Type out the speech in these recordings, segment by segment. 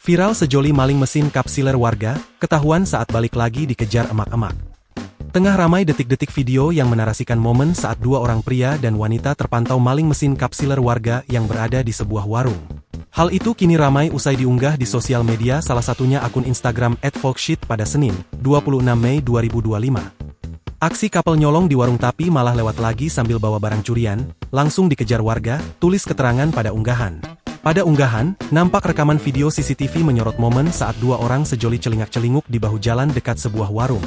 Viral sejoli maling mesin cup sealer warga, ketahuan saat balik lagi dikejar emak-emak. Tengah ramai detik-detik video yang menarasikan momen saat dua orang pria dan wanita terpantau maling mesin cup sealer warga yang berada di sebuah warung. Hal itu kini ramai usai diunggah di sosial media, salah satunya akun Instagram @folksheet pada Senin, 26 Mei 2025. Aksi couple nyolong di warung tapi malah lewat lagi sambil bawa barang curian, langsung dikejar warga, tulis keterangan pada unggahan. Pada unggahan, nampak rekaman video CCTV menyorot momen saat dua orang sejoli celingak-celinguk di bahu jalan dekat sebuah warung.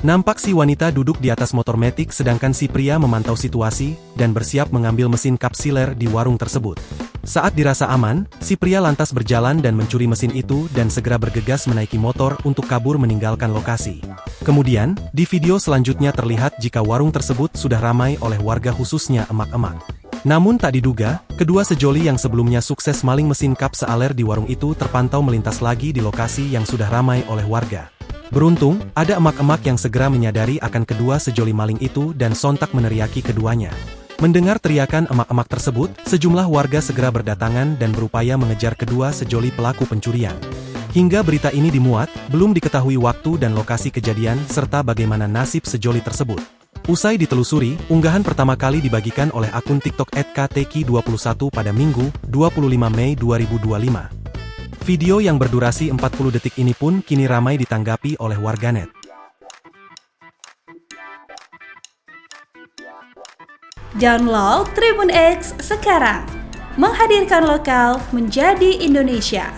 Nampak si wanita duduk di atas motor metik sedangkan si pria memantau situasi dan bersiap mengambil mesin cup sealer di warung tersebut. Saat dirasa aman, si pria lantas berjalan dan mencuri mesin itu dan segera bergegas menaiki motor untuk kabur meninggalkan lokasi. Kemudian, di video selanjutnya terlihat jika warung tersebut sudah ramai oleh warga khususnya emak-emak. Namun tak diduga, kedua sejoli yang sebelumnya sukses maling mesin cup sealer di warung itu terpantau melintas lagi di lokasi yang sudah ramai oleh warga. Beruntung, ada emak-emak yang segera menyadari akan kedua sejoli maling itu dan sontak meneriaki keduanya. Mendengar teriakan emak-emak tersebut, sejumlah warga segera berdatangan dan berupaya mengejar kedua sejoli pelaku pencurian. Hingga berita ini dimuat, belum diketahui waktu dan lokasi kejadian serta bagaimana nasib sejoli tersebut. Usai ditelusuri, unggahan pertama kali dibagikan oleh akun TikTok @kteki21 pada Minggu, 25 Mei 2025. Video yang berdurasi 40 detik ini pun kini ramai ditanggapi oleh warganet. Download Tribun X sekarang, menghadirkan lokal menjadi Indonesia.